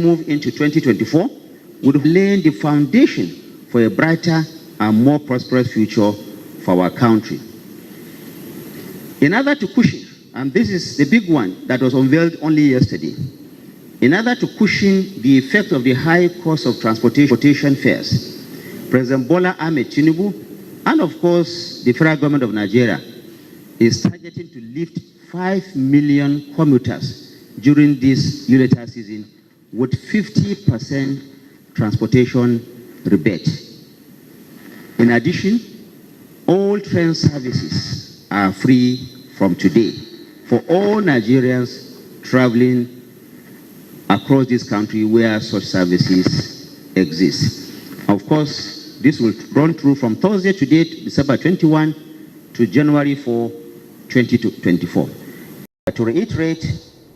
move into 2024 would lay the foundation for a brighter and more prosperous future for our country. In order to cushion, and this is the big one that was unveiled only yesterday, in order to cushion the effect of the high cost of transportation fares, President Bola Ahmed Tinubu and of course the federal government of Nigeria is targeting to lift 5 million commuters during this unitar season with 50% transportation rebate. In addition, all train services are free from today for all Nigerians traveling across this country where such services exist. Of course, this will run through from Thursday to date, December 21 to January 4, 2024. To reiterate,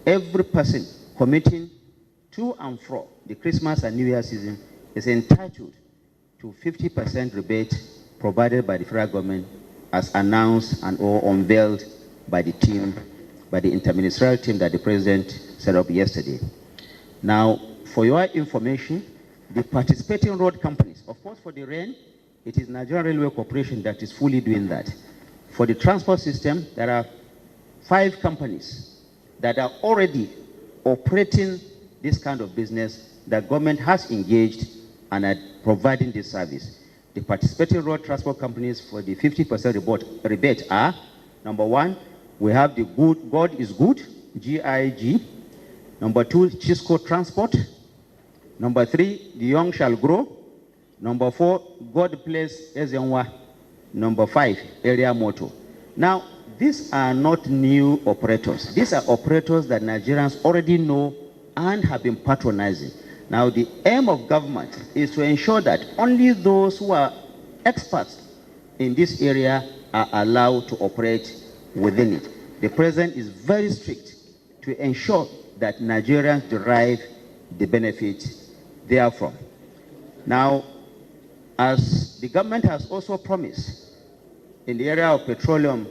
every person commuting to and from the Christmas and New Year season is entitled to 50% rebate provided by the federal government as announced and or unveiled by the team, by the interministerial team that the president set up yesterday. Now, for your information, the participating road companies, of course for the rain, it is Nigerian Railway Corporation that is fully doing that. For the transport system, there are 5 companies that are already operating this kind of business. The government has engaged and are providing this service. The participating road transport companies for the 50% rebate are, number 1, we have the God is Good, GIG. Number 2, Chisco Transport. Number 3, The Young Shall Grow. Number 4, God Place Ezenwa. Number 5, Area Moto. Now, these are not new operators. These are operators that Nigerians already know and have been patronizing. Now, the aim of government is to ensure that only those who are experts in this area are allowed to operate within it. The president is very strict to ensure that Nigerians derive the benefit therefrom. Now, as the government has also promised in the area of petroleum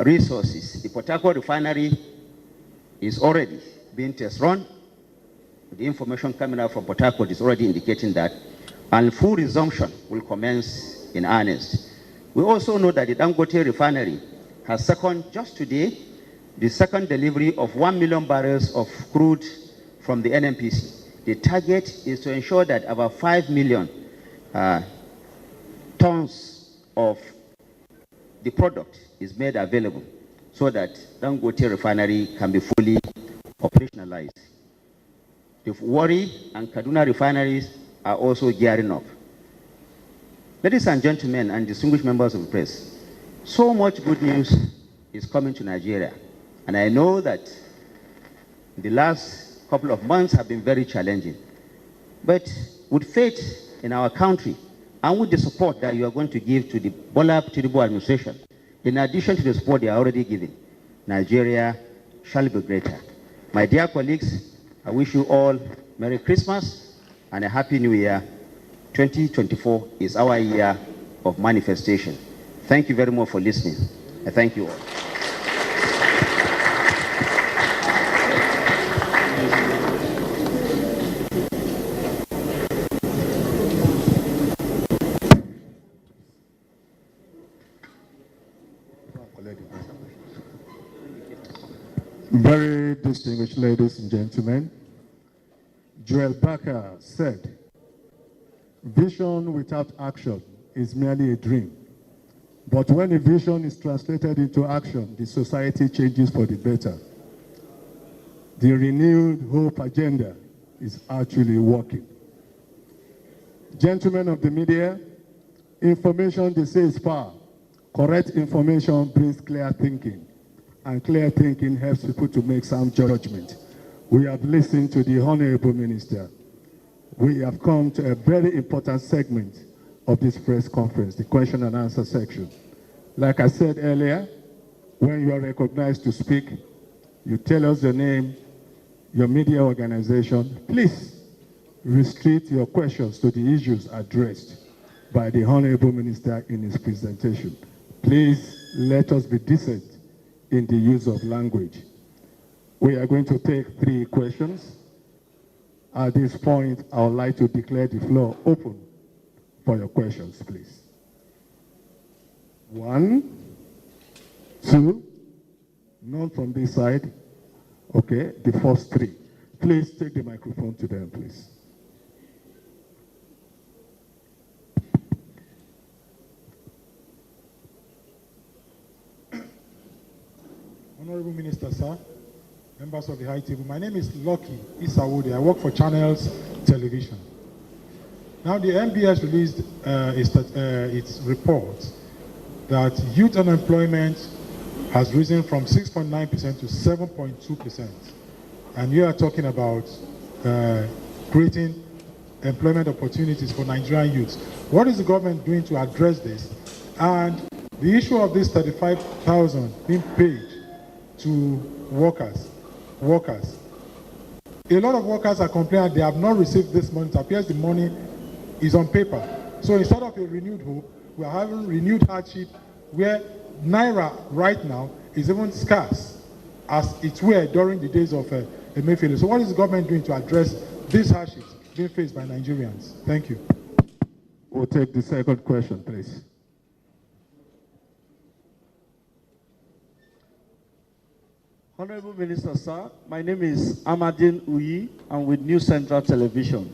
resources, the Port Harcourt refinery is already being test run. The information coming out from Port Harcourt is already indicating that, and full resumption will commence in earnest. We also know that the Dangote refinery has just today, the second delivery of 1 million barrels of crude from the NNPC. The target is to ensure that about 5 million tons of the product is made available so that Dangote refinery can be fully operationalized. The Warri and Kaduna refineries are also gearing up. Ladies and gentlemen and distinguished members of the press, so much good news is coming to Nigeria. And I know that the last couple of months have been very challenging. But with faith in our country and with the support that you are going to give to the Bola Tinubu administration, in addition to the support they are already giving, Nigeria shall be greater. My dear colleagues, I wish you all Merry Christmas and a Happy New Year. 2024 is our year of manifestation. Thank you very much for listening. I thank you all. Very distinguished ladies and gentlemen, Joel Baker said, "Vision without action is merely a dream. But when a vision is translated into action, the society changes for the better." The renewed hope agenda is actually working. Gentlemen of the media, information, they say, is power. Correct information brings clear thinking. And clear thinking helps people to make sound judgment. We have listened to the Honorable Minister. We have come to a very important segment of this press conference, the question and answer section. Like I said earlier, when you are recognized to speak, you tell us your name, your media organization. Please restrict your questions to the issues addressed by the Honorable Minister in his presentation. Please let us be decent in the use of language. We are going to take 3 questions. At this point, I would like to declare the floor open for your questions, please. 1, 2, none from this side. Okay, the first 3. Please take the microphone to them, please. Honorable Minister, sir, members of the high table, my name is Lucky Isawodi. I work for Channels Television. Now, the MBS released its report that youth unemployment has risen from 6.9% to 7.2%. And you are talking about creating employment opportunities for Nigerian youths. What is the government doing to address this? And the issue of this 35,000 being paid to workers. A lot of workers are complaining they have not received this money. It appears the money is on paper. So instead of a renewed hope, we are having renewed hardship where Naira right now is even scarce as it were during the days of Emefiele. So what is the government doing to address these hardships being faced by Nigerians? Thank you. We'll take the second question, please. Honorable Minister, sir, my name is Amadine Uyi. I'm with New Central Television.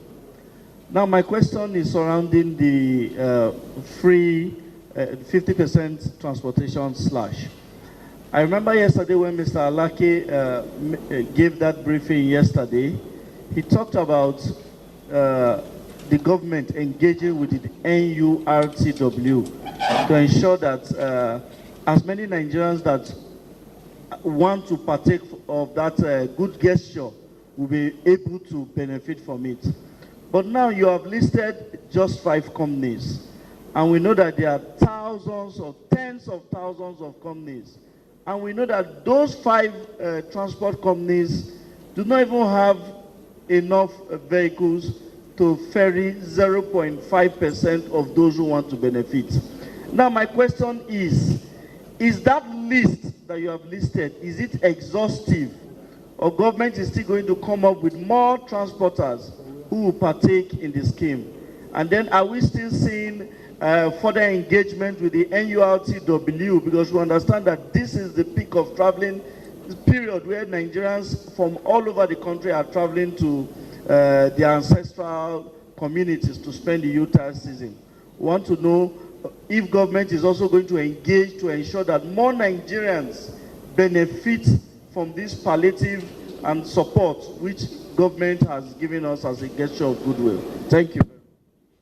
Now, my question is surrounding the free 50% transportation slash. I remember yesterday when Mr. Alake gave that briefing yesterday, he talked about the government engaging with the NURTW to ensure that as many Nigerians that want to partake of that good gesture will be able to benefit from it. But now you have listed just 5 companies, and we know that there are thousands or tens of thousands of companies, and we know that those 5 transport companies do not even have enough vehicles to ferry 0.5% of those who want to benefit. Now my question is that list that you have listed, is it exhaustive, or government is still going to come up with more transporters who will partake in the scheme? And then are we still seeing further engagement with the NURTW, because we understand that this is the peak of traveling period where Nigerians from all over the country are traveling to their ancestral communities to spend the Utah season. We want to know if government is also going to engage to ensure that more Nigerians benefit from this palliative and support which government has given us as a gesture of goodwill. Thank you.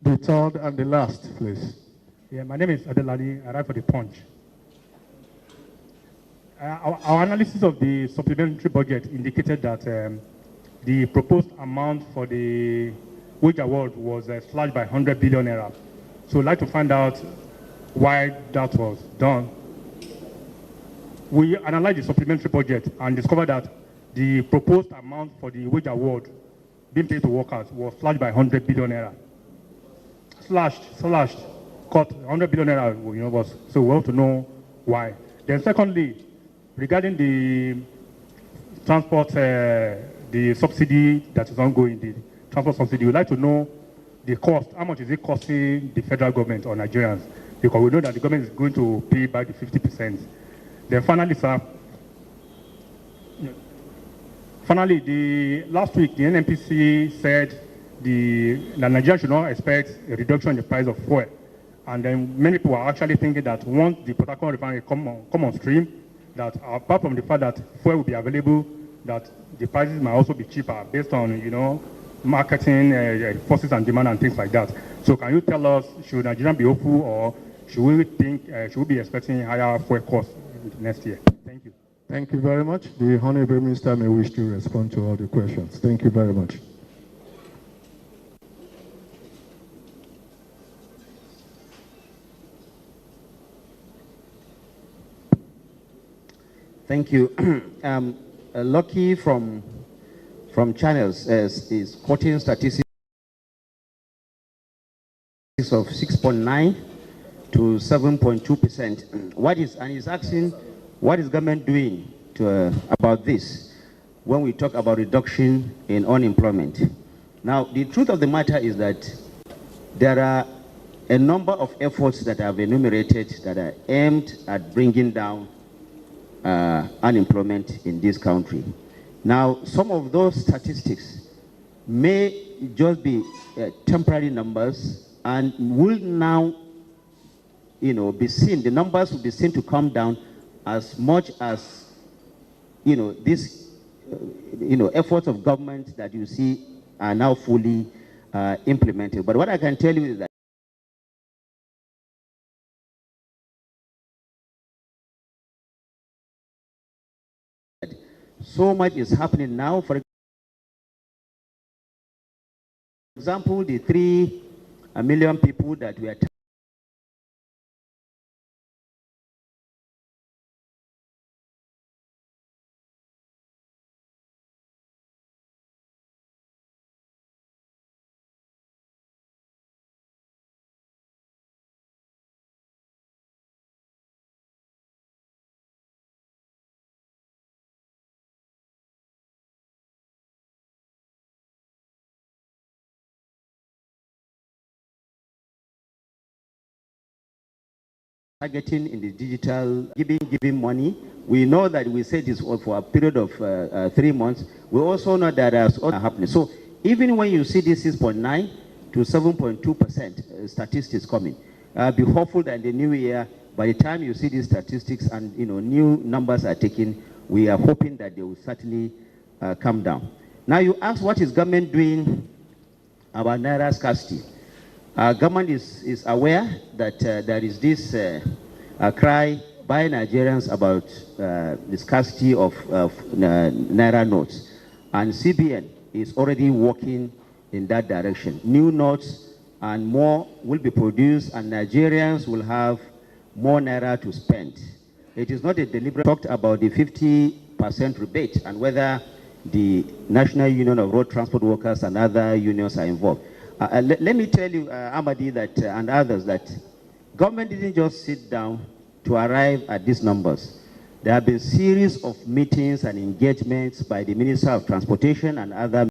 The third and the last, please. Yeah, my name is Adelali. I write for The Punch. Our analysis of the supplementary budget indicated that the proposed amount for the wage award was slashed by 100 billion naira. So I'd like to find out why that was done. We analyzed the supplementary budget and discovered that the proposed amount for the wage award being paid to workers was slashed by 100 billion naira. Slashed, cut 100 billion naira, was, so we want to know why. Then secondly, regarding the transport, the subsidy that is ongoing, the transport subsidy, we'd like to know the cost. How much is it costing the federal government or Nigerians? Because we know that the government is going to pay back the 50%. Then finally, sir, last week, the NNPC said that Nigeria should not expect a reduction in the price of fuel. And then many people are actually thinking that once the Port Harcourt refinery come on stream, that apart from the fact that fuel will be available, that the prices might also be cheaper based on, marketing forces and demand and things like that. So can you tell us, should Nigeria be hopeful, or should we be expecting higher fuel costs next year? Thank you. Thank you very much. The Honorable Minister may wish to respond to all the questions. Thank you very much. Thank you. Lucky from Channels is quoting statistics of 6.9 to 7.2%. And he's asking, what is government doing about this when we talk about reduction in unemployment? Now, the truth of the matter is that there are a number of efforts that I've enumerated that are aimed at bringing down unemployment in this country. Now, some of those statistics may just be temporary numbers and will now, be seen, the numbers will be seen to come down as much as, this, efforts of government that you see are now fully implemented. But what I can tell you is that so much is happening now. For example, the 3 million people that we are targeting in the digital, giving money. We know that we said this for a period of 3 months. We also know that there's other happening. So even when you see this 6.9 to 7.2% statistics coming, be hopeful that in the new year, by the time you see these statistics and new numbers are taken, we are hoping that they will certainly come down. Now you ask, what is government doing about naira scarcity? Government is aware that there is this cry by Nigerians about the scarcity of naira notes, and CBN is already working in that direction. New notes and more will be produced, and Nigerians will have more naira to spend. It is not a deliberate talked about the 50% rebate and whether the National Union of Road Transport Workers and other unions are involved. Let me tell you, Amadi, that and others, that government didn't just sit down to arrive at these numbers. There have been a series of meetings and engagements by the Minister of Transportation and other